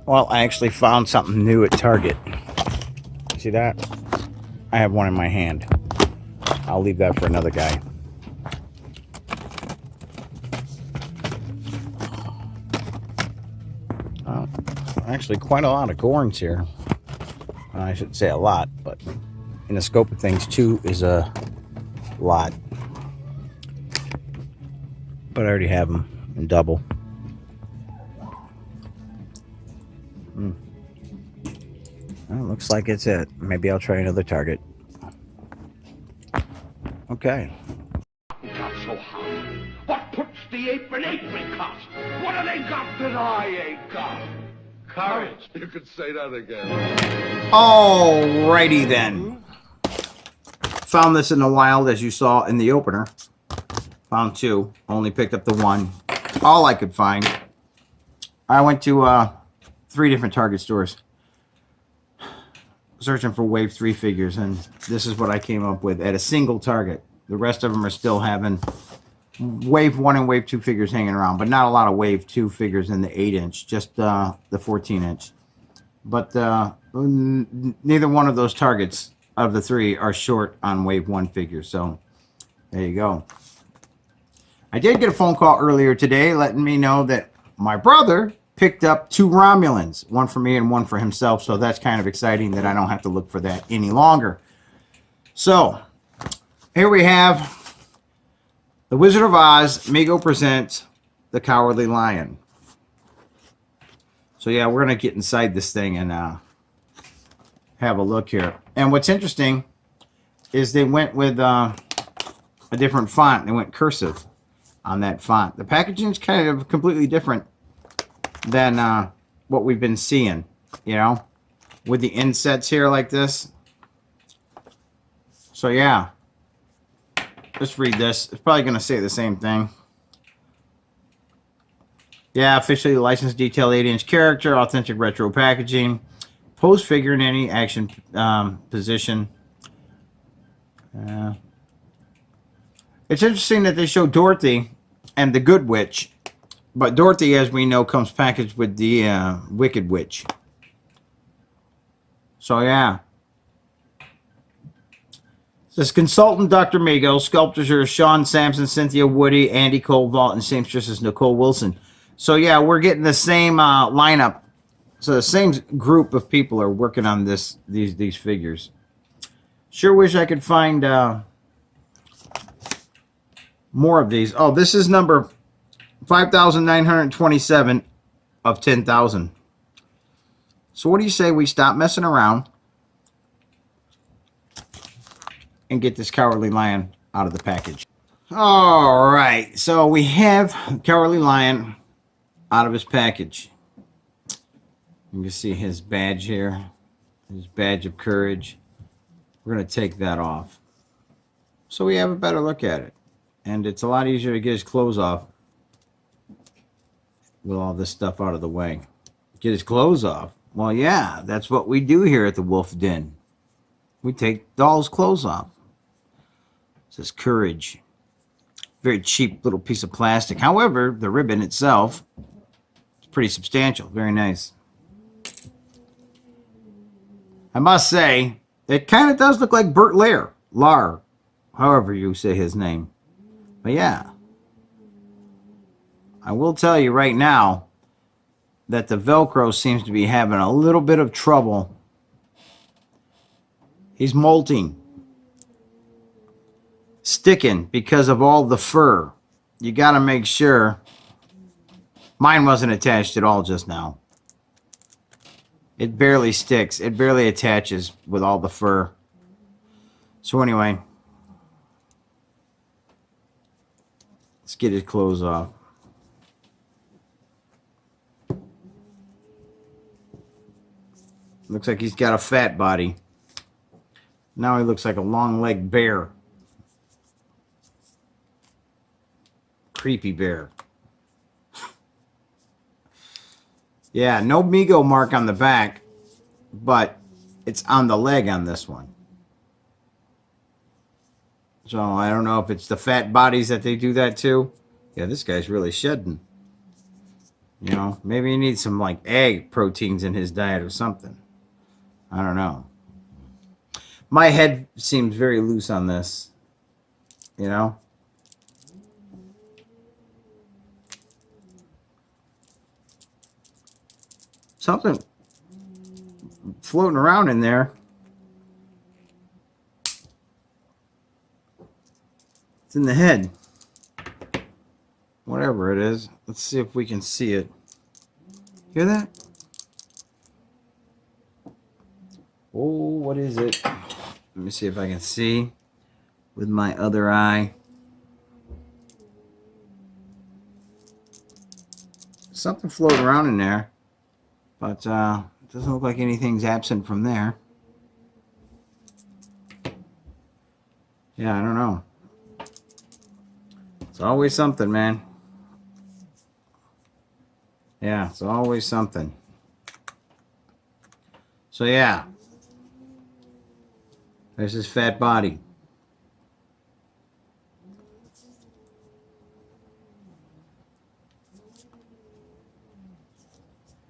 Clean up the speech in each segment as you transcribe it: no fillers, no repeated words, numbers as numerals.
Well, I actually found something new at Target. See that? I have one in my hand. I'll leave that for another guy. Actually, quite a lot of Gorns here. I shouldn't say a lot, but in the scope of things, 2 is a lot. But I already have them in double. Well, looks like it's it. Maybe I'll try another Target. Okay. Got so hot. What puts the apron cost? What have they got that I ain't got? Courage. You could say that again. Alrighty then. Found this in the wild, as you saw in the opener. Found 2. Only picked up the 1. All I could find. I went to 3 different Target stores searching for Wave 3 figures, and this is what I came up with at a single Target. The rest of them are still having Wave 1 and Wave 2 figures hanging around, but not a lot of Wave 2 figures in the 8-inch, just the 14-inch. But neither one of those Targets of the 3 are short on Wave 1 figures, so there you go. I did get a phone call earlier today letting me know that my brother picked up 2 Romulans, one for me and one for himself, so that's kind of exciting that I don't have to look for that any longer. So, here we have The Wizard of Oz, Mego presents The Cowardly Lion. So yeah, we're going to get inside this thing and have a look here. And what's interesting is they went with a different font. They went cursive on that font. The packaging is kind of completely different than what we've been seeing, you know, with the insets here like this. So yeah, let's read this. It's probably going to say the same thing. Yeah, officially licensed detailed 8-inch character, authentic retro packaging, pose figure in any action position. It's interesting that they show Dorothy and the Good Witch, but Dorothy, as we know, comes packaged with the Wicked Witch. So yeah. This consultant Dr. Mego, sculptors are Sean Sampson, Cynthia Woody, Andy Colvalt, and seamstress is Nicole Wilson. So yeah, we're getting the same lineup. So the same group of people are working on these figures. Sure wish I could find more of these. Oh, this is number 5,927 of 10,000. So what do you say we stop messing around and get this Cowardly Lion out of the package? All right, so we have Cowardly Lion out of his package. You can see his badge here, his badge of courage. We're going to take that off so we have a better look at it. And it's a lot easier to get his clothes off with all this stuff out of the way. Get his clothes off. Well, yeah, that's what we do here at the Wolf Den. We take dolls' clothes off. It says courage. Very cheap little piece of plastic. However, the ribbon itself is pretty substantial. Very nice. I must say, it kind of does look like Bert Lahr, however you say his name. But yeah, I will tell you right now that the Velcro seems to be having a little bit of trouble. He's molting, sticking because of all the fur. You got to make sure. Mine wasn't attached at all just now. It barely sticks. It barely attaches with all the fur. So anyway, let's get his clothes off. Looks like he's got a fat body. Now he looks like a long-legged bear. Creepy bear. Yeah, no Mego mark on the back, but it's on the leg on this one. So I don't know if it's the fat bodies that they do that to. Yeah, this guy's really shedding. You know, maybe he needs some like egg proteins in his diet or something. I don't know. My head seems very loose on this. You know? Something floating around in there. It's in the head. Whatever it is. Let's see if we can see it. Hear that? Oh, what is it? Let me see if I can see with my other eye. Something floating around in there. But it doesn't look like anything's absent from there. Yeah, I don't know. It's always something, man. Yeah, it's always something. So yeah. There's his fat body.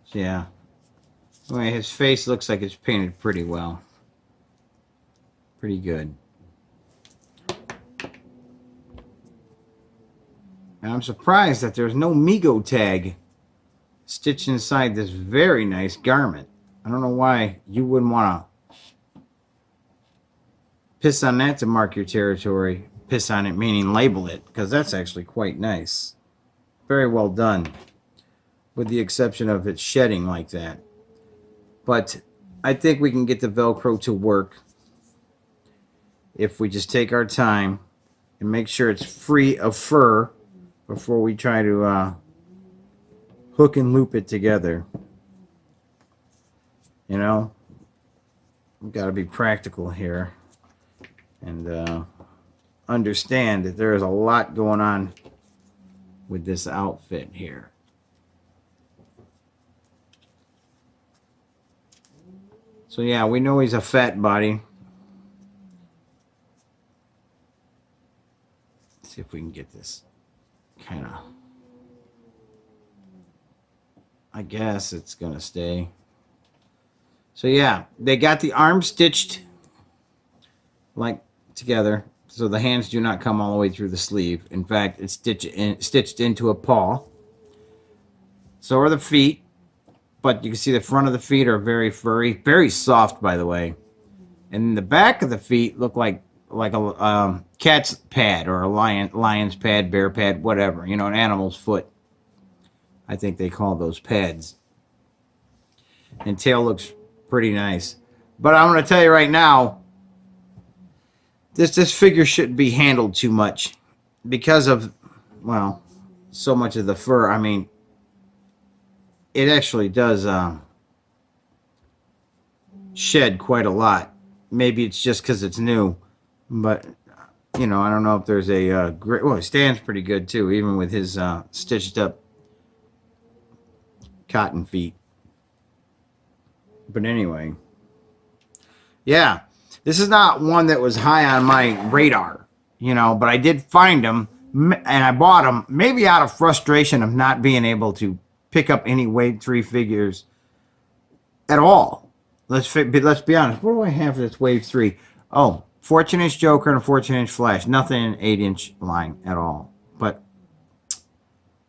So yeah. Anyway, his face looks like it's painted pretty well. Pretty good. And I'm surprised that there's no Mego tag stitched inside this very nice garment. I don't know why you wouldn't want to piss on that to mark your territory. Piss on it meaning label it, because that's actually quite nice. Very well done. With the exception of it shedding like that. But I think we can get the Velcro to work if we just take our time and make sure it's free of fur before we try to hook and loop it together. You know, we've got to be practical here and understand that there is a lot going on with this outfit here. So yeah, we know he's a fat body. Let's see if we can get this kind of... I guess it's going to stay. So yeah, they got the arm stitched like together. So the hands do not come all the way through the sleeve. In fact, it's stitched into a paw. So are the feet. But you can see the front of the feet are very furry. Very soft, by the way. And the back of the feet look like a cat's pad or a lion's pad, bear pad, whatever. You know, an animal's foot. I think they call those pads. And tail looks pretty nice. But I'm going to tell you right now, this figure shouldn't be handled too much because of, well, so much of the fur. I mean, it actually does shed quite a lot. Maybe it's just because it's new, but you know, I don't know if there's a great. Well, it stands pretty good too, even with his stitched up cotton feet. But anyway, yeah, this is not one that was high on my radar, you know, but I did find them and I bought them maybe out of frustration of not being able to pick up any Wave 3 figures at all. Let's be honest. What do I have that's Wave 3? Oh, 14-inch Joker and a 14-inch Flash. Nothing in 8-inch line at all. But,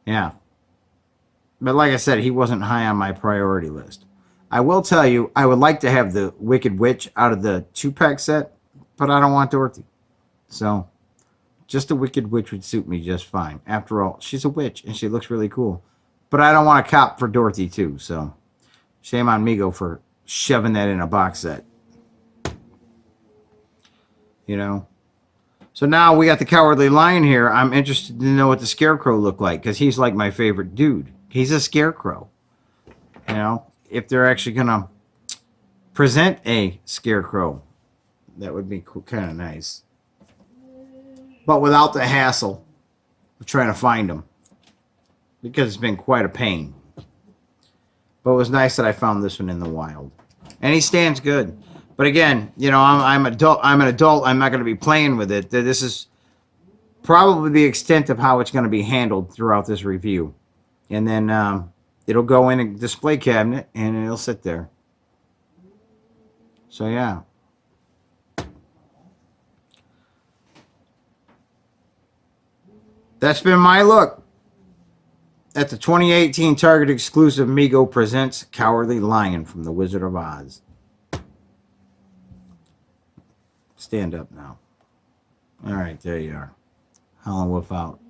yeah. But like I said, he wasn't high on my priority list. I will tell you, I would like to have the Wicked Witch out of the 2-pack set, but I don't want Dorothy. So, just a Wicked Witch would suit me just fine. After all, she's a witch, and she looks really cool. But I don't want to cop for Dorothy, too. So, shame on Mego for shoving that in a box set. You know? So now we got the Cowardly Lion here. I'm interested to know what the Scarecrow looked like, because he's like my favorite dude. He's a Scarecrow. You know? If they're actually going to present a Scarecrow, that would be kind of nice. But without the hassle of trying to find them. Because it's been quite a pain. But it was nice that I found this one in the wild. And he stands good. But again, you know, I'm an adult. I'm not going to be playing with it. This is probably the extent of how it's going to be handled throughout this review. And then it'll go in a display cabinet and it'll sit there. So yeah. That's been my look at the 2018 Target exclusive Mego Presents Cowardly Lion from the Wizard of Oz. Stand up now. All right, there you are. Howlin' Wolf out.